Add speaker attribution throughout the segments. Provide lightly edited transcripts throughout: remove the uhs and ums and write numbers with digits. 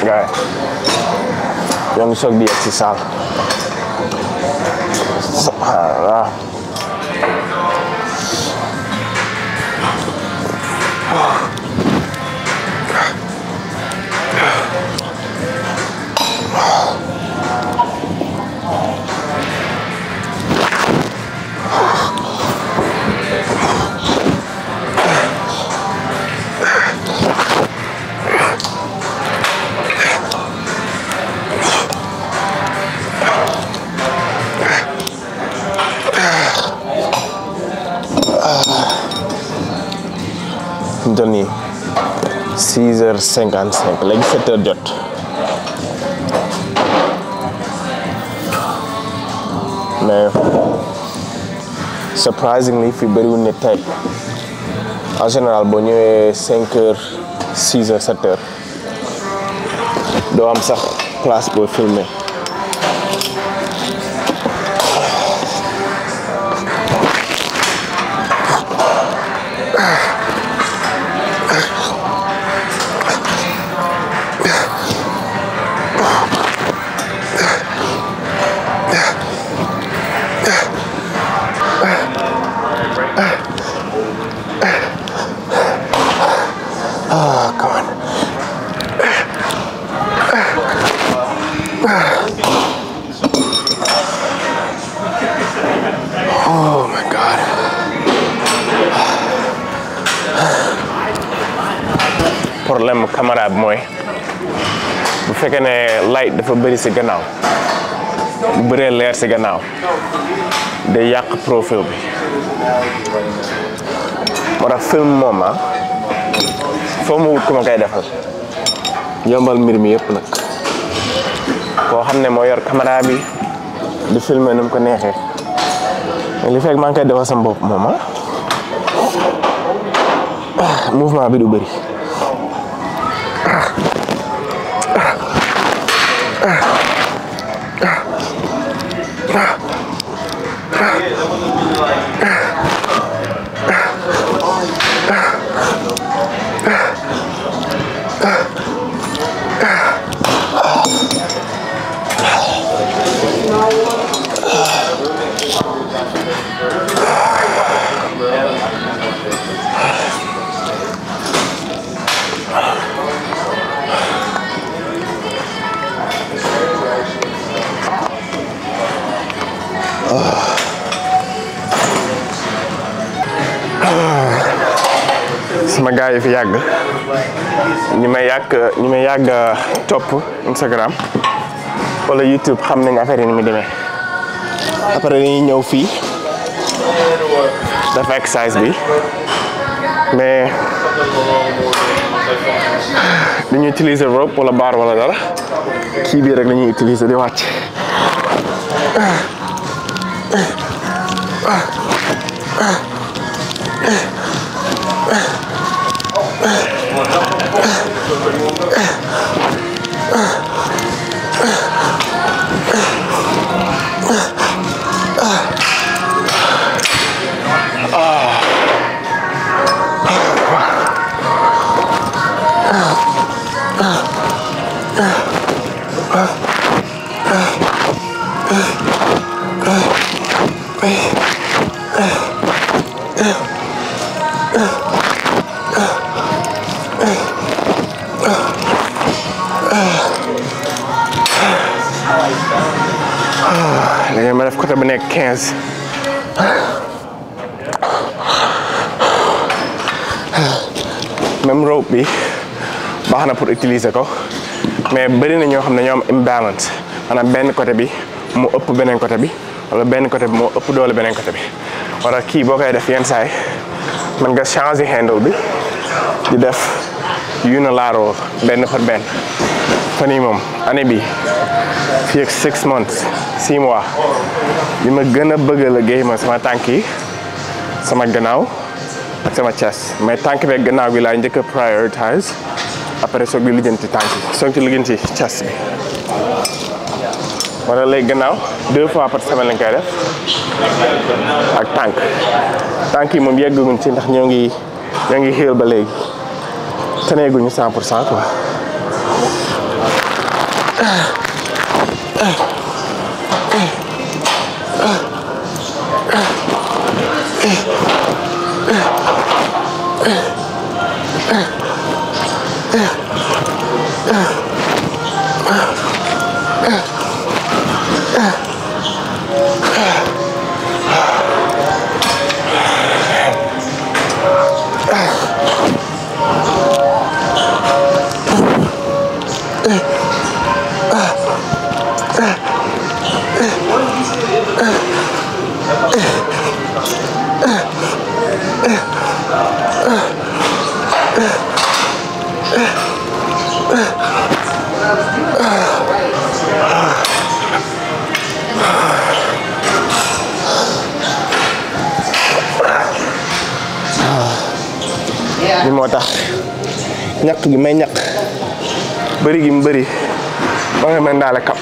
Speaker 1: Gars ñoo ngi soog di yegg ci saal voilà. Doni 6h55 léegi 7h jot mais surprisingly fi bëriwul nit tey en général boo ñëwee 5h 6h 7h doo am sax place boo filmer Oh my God. Problème caméra bi mooy bu fekkee ne light dafa bëri ci gannaaw bu bëree leer ci gannaaw day yàq profil bi moo tax film moom foo mu wut ku ma koy defal yombal mbir mi yëpp nag koo xam ne moo yor caméra bi di filmer nu mu ko neexee li fekk maa ngi koy defal sama bopp moom mouvement bi du bëri sama gars yi fi yàgg ñi may yàgg topp Instagram wala YouTube xam nañ affaire yi ni mu demee après dañuy ñëw fii dafa exercice bi mais dañuy utiliser rope wala barre wala dara kii bii rek lañuy utiliser di wàcc léegi ma def côté bu nekk 15 même rope bi baax na pour utiliser ko mais bëri na ñoo xam ne ñoo am imbalance maanaam benn côté bi mu ëpp beneen côté bi wala benn côté bi moo ëpp doole beneen côté bi wala kii boo koy def yenn saay mën nga changer handle bi di def unilateral benn par benn fan yii moom année bi fii ak 6 months 6 mois li ma gën a bëgg a liggéey ma sama tànk yi sama gannaaw ak sama chest mais tànk beeg gannaaw gi laa njëkk a prioritize après soog di lijjanti tànk yi soog di lijjanti chest bi wala léegi gannaaw 2 fois par semaine lañ koy def ak tànk yi moom yeggaguñ ci ndax ñoo ngi heal ba léegi taneeguñu 100% quoi.
Speaker 2: li moo tax ñaq gi may ñaq bëri gi mu bëri ba nga mën daal kap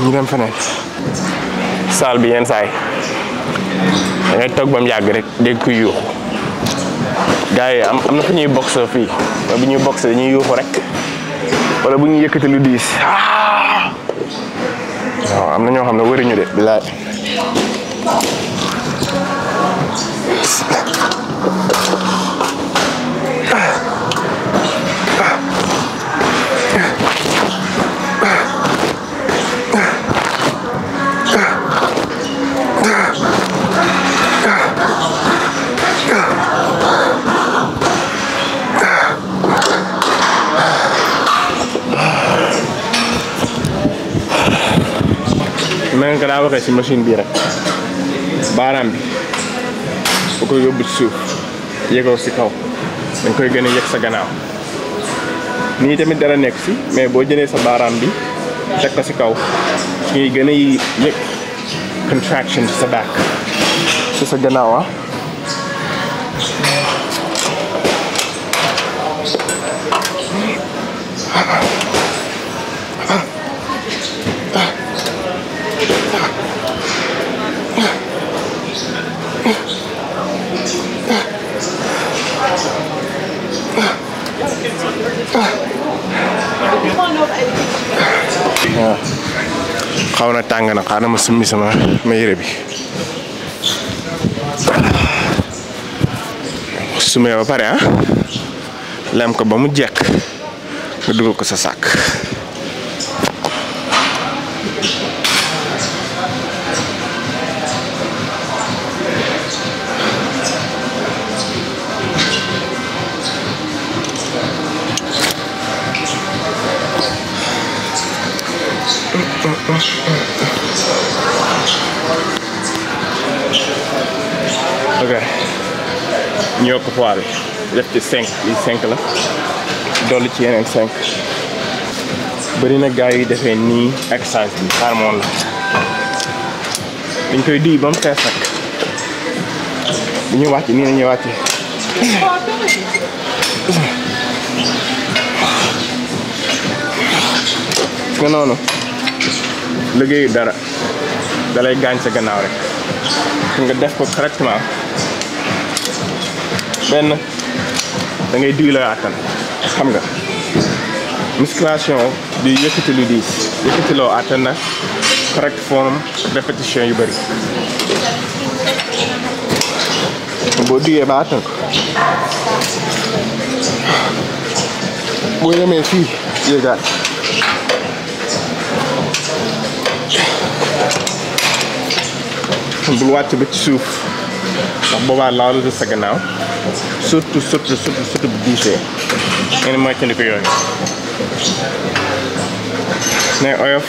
Speaker 1: ñu dem feneen salle bi yenn saa yi da ngay toog ba mu yàgg rek dégg ko yuuxu gars yi am na fu ñuy boxe fii bu ñuy boxe dañuy yuuxu rek wala bu ñuy yëkkati lu diis waaw am na ñoo xam ne wëriñu de bilaay
Speaker 2: mën nga daa waxee ci machine bii rek baaraam bi bu ko yóbbu ci suuf yëgoo ci kaw dañ koy gën a yëg sa gannaaw nii tamit dara nekk ci mais boo jëlee sa baaraam bi teg ko ci kaw ñuy gën a yëg contraction ci sa back ci sa gannaaw
Speaker 1: xaw na tàng na xaaral ma summi sama yére bi sumee ba pare lem ko ba mu jekk nga dugal ko sa sàkk
Speaker 2: ok ñu yokk poids bi def ci 5 lii 5 la dolli ci yeneen 5 bëri na gars yi defee nii exercice bi xaar la dañ koy duy ba mu fees nag bu ñu wàcc nii la ñuy wàcce nga noonu liggéeyu dara dalay gaañ sa gannaaw rek nga def ko correctement benn da ngay duy la attan xam nga musculation di yëkkati lu diis yëkkati loo attan na correct forme répétition yu bëri boo duyee ba attan ko boo yemee fii yéegaat bul wàcc ba ci suuf ndax boobaa laalu sa gannaaw surtout bu diisee ngeen moytandiku yooyu ne oyof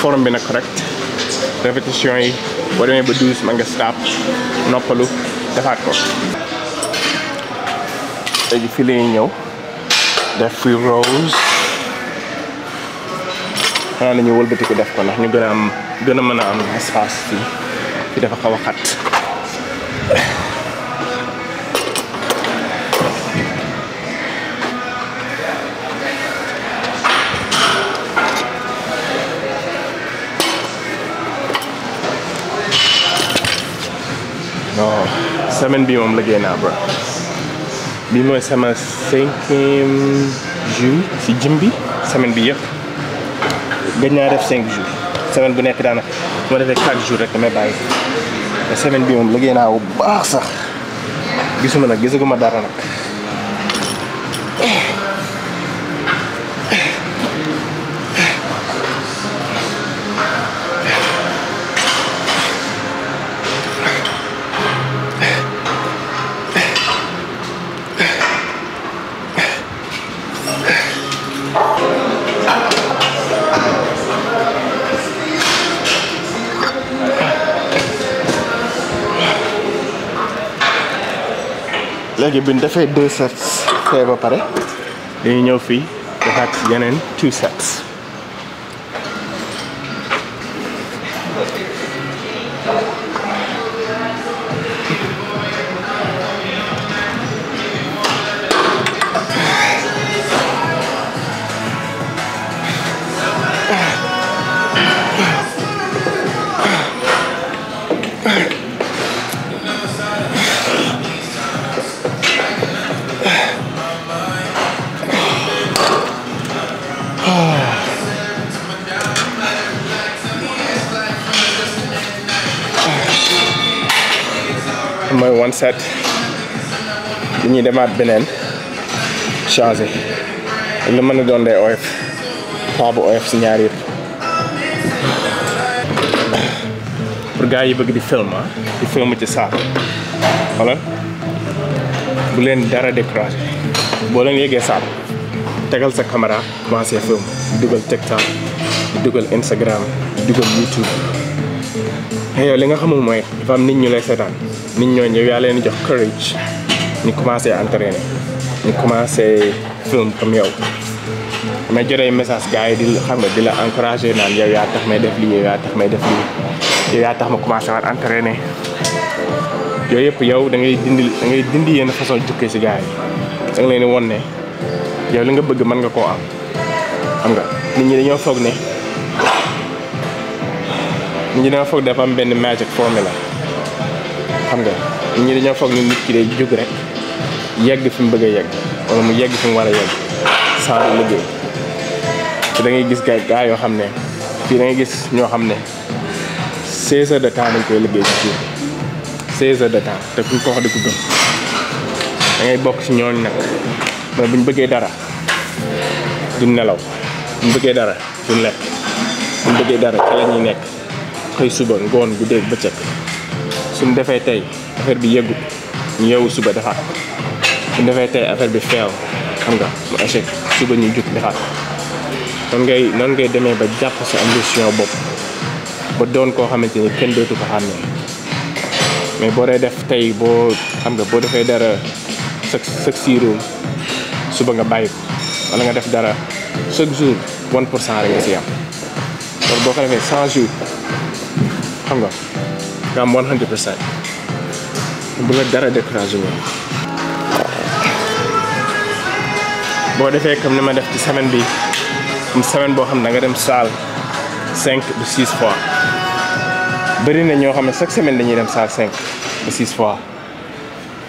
Speaker 2: forme bi nag correct répétition yi boo demee ba 12 man nga stop noppalu defaat ko léegi fii la ñuy ñëw def fi rose xanaa nañu wëlbati ko def ko ndax ñu gën a mën a am espace fii dafa xaw a xat non semaine bi moom liggéey naa bro bi mooy sama 5e jour si gym bi semaine bi yëpp gëj naa def 5 jours semaine bu nekk daanaka su ma defee 4 jours rek damay bàyyi te semaine bi moom liggéey naa bu baax sax gisaguma dara nag léegi bi ñu defee 2 sets fee ba pare dañuy ñëw fii defaat yeneen 2 sets mooy 1 set dañuy demaat beneen changé ak lu mën a doon day oyof pas bu oyof si ñaar yëpp pour gars yi bëgg di film ci saak wala bu leen dara découragé boo leen yéegee saak tegal sa caméra commencé film dugal TikTok dugal Instagram dugal YouTube yow li nga xamul mooy dafa am nit ñu lay seetaan nit ñoo ñëw yaa leen jox courage ñu commencé entraîner ñu commencé film comme yow damay jotee message gars yi di xam nga di la encouragé naan yow yaa tax may def lii yow yaa tax may def lii yow yaa tax ma commencé waat entraîner yooyu yëpp yow da ngay dindi yenn façon jukkee si gars yi da nga leen di won ne yow li nga bëgg mën nga koo am xam nga nit ñi dañoo foog ne dafa am benn magic formula xam nga nit ñi dañoo foog ni nit ki day jóg rek yegg fi mu bëgg a yegg wala mu yegg fi mu war a yegg sans liggéey te da ngay gis gars yoo xam ne fii da ngay gis ñoo xam ne 16 heures de temps dañ koy liggéey ci jour 16 heures de temps te kuñ ko wax di ko gëm da ngay bokk ci ñooñ nag mais buñ bëggee dara duñ nelaw buñ bëggee dara duñ lekk buñ bëggee dara ci la ñuy nekk xëy suba ngoon guddeeg bëccëg suñ defee tey affaire bi yeggut ñu yeewu suba defaat suñ defee tey affaire bi feew xam nga mu échec suba ñu jug defaat noonu ngay demee ba jàpp sa ambition bopp ba doon koo xamante ni kenn dootu ko xam ne mais boo dee def tey boo xam nga boo defee dara chaque siiru suba nga bàyyi ko wala nga def dara chaque jour 1% rek nga si am loolu boo ko defee 100 jours xam nga nga am 100% bu la dara découragé moom boo defee comme ni ma def ci semaine bi semaine boo xam ne da nga dem salle 5 ba 6 fois bëri na ñoo xam ne chaque semaine dañuy dem salle 5 ba 6 fois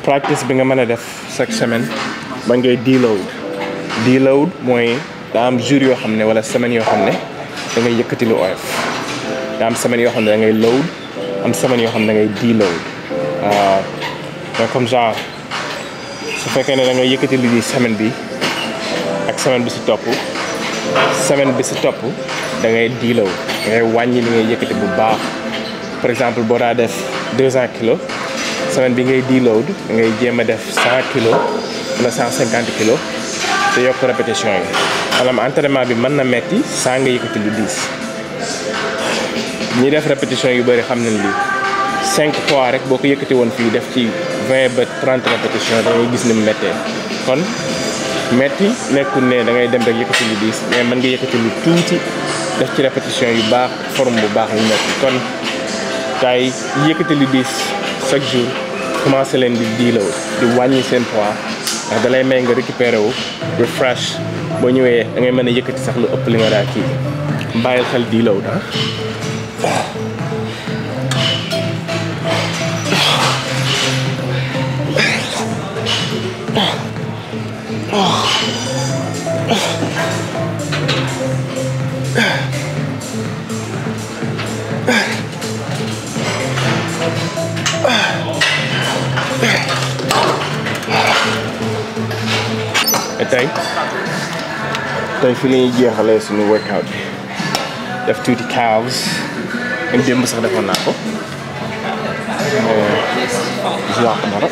Speaker 2: practice bi nga mën a def chaque semaine ba ngay deload mooy daa am jour yoo xam ne wala semaine yoo xam ne da ngay yëkkati lu oyof daa am semaine yoo xam ne da ngay load am semaine yoo xam ne da ngay deload mais comme genre su fekkee ne da ngay yëkkati lu di semaine bi ak semaine bi si topp da ngay deload da ngay wàññi li ngay yëkkati bu baax par exemple boo daa def 200 kilos semaine bi ngay deload da ngay jéem a def 100 kilos wala 150 kilos te yokk répétition yi maanaam entraînement bi mën na metti saa nga yëkkati lu diis ñi def répétition yu bëri xam nañ lii 5 fois rek boo ko yëkkati woon fii def ci 20 ba 30 répétition da ngay gis ni mu méttee kon metti nekkul ne da ngay dem rek yëkkati lu diis mais mën nga yëkkati lu tuuti def ci répétition yu baax forme bu baax yu metti kon tay yëkkati lu diis chaque jour commencé leen di diilaw di wàññi seen poids ndax da lay may nga récupéré wu refresh boo ñëwee da ngay mën a yëkkati sax lu ëpp li nga daa kii bàyyil xel diilaw da tey fi la ñuy jeexalee suñu workout bi def tuuti calves ak démb sax defoon naa ko yàq dara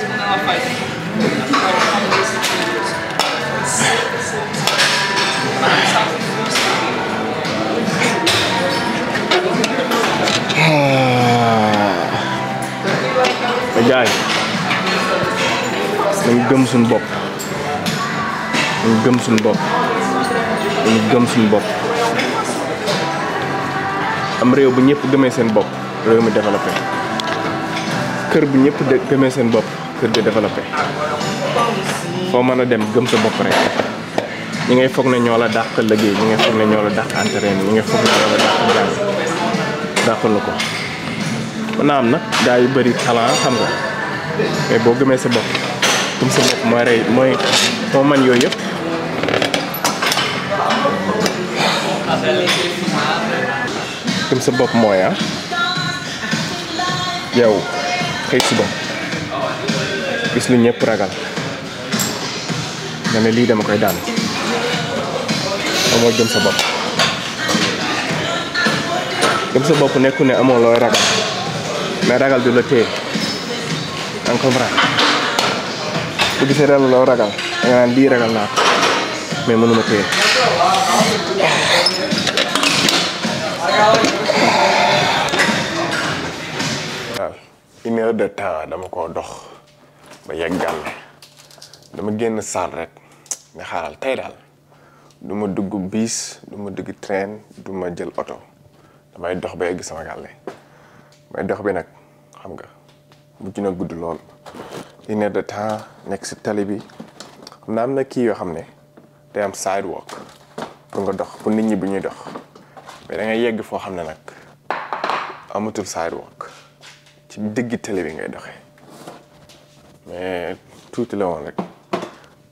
Speaker 2: gaay nañ gëm suñu bopp nañ gëm suñu bopp nañ gëm suñu bopp am réew bu ñëpp gëmee seen bopp réew mi développé kër bu ñëpp gëmee seen bopp kër gi développé foo mën a dem gëm sa bopp rek ñi ngay foog ne ñoo la dàq liggéey ñi ngay foog ne ñoo la dàq entraîné ñi ngay foog ne ñoo la dàq jàng dàqul la ko mën naa am nag gars yu bëri talent xam nga mais boo gëmee sa bopp gëm sa bopp mooy rey mooy moo man yooyu yëpp gëm sa bopp mooy yow xëy suba gis lu ñëpp ragal nga ne lii dama koy daan moom mooy gëm sa bopp gëm sa bopp nekku ne amoo looy ragal mais ragal du la téye en comprendre bu gisee dara loo ragal da nga naan lii ragal naa ko mais mënuma téye
Speaker 1: waaw 1 heure de temps dama koo dox ba yeggal dama génn salle rek nga xaaral tey daal du ma dugg bis du ma dugg train du ma jël oto damay dox ba yegg sama gàlle may dox bi nag xam nga mujj na gudd lool 1 heure de temps nekk si tali bi xam naa am na kii yoo xam ne day am sidewalk pour nga dox pour nit ñi bu ñuy dox mais da ngay yegg foo xam ne nag amatul sidewalk ci digg tali bi ngay doxee mais tuuti la woon rek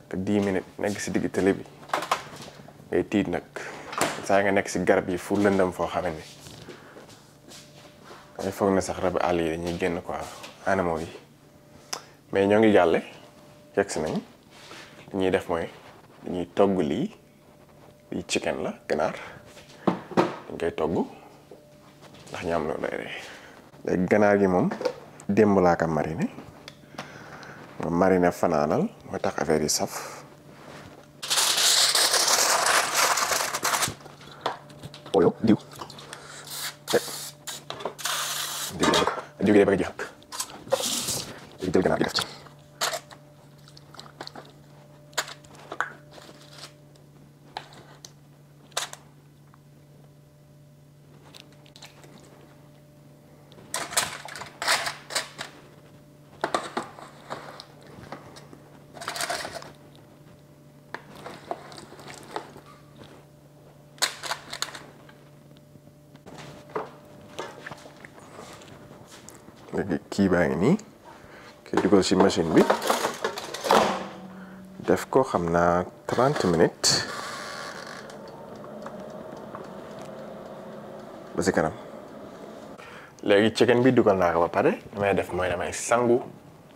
Speaker 1: que 10 minutes nekk si digg tali bi ngay tiit nag saa nga nekk si garab yi fu lëndam foo xam ne ay foog na sax rabi àll yi dañuy génn quoi animaux yi mais ñoo ngi jàlle yegg si nañ li ñuy def mooy dañuy togg lii chicken la ganaar dañ koy togg ndax ñaam loolu lay rey léegi ganaar gi moom démb laa ko mariné nga mariné fanaanal mooy tax affaire yi saf oyo diw diw gi bëgg a jeex léegi jël ganaar gi def ci léegi kii baa ngi nii kii dugal ci machine bi def ko xam naa 30 minutes ba ci kanam léegi chicken bi dugal naa ko ba pare damay def mooy damay sangu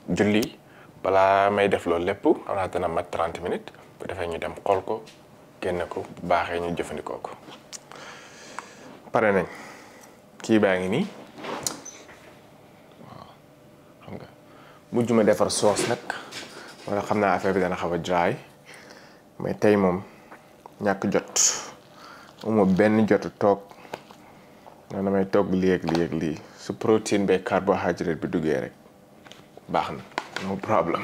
Speaker 1: julli balaa may def loolu lépp xam naa dana mat 30 minutes bu defee ñu dem xool ko génne ko bu baaxee ñu jëfandikoo ko pare nañ kii baa ngi nii mujj ma defar sauce nag wala xam naa affaire bi dana xaw a dry mais tey moom ñàkk jot uma benn jotu toog na damay togg lii ak lii ak lii su protéine be carbohydrate bi duggee rek baax na no problem.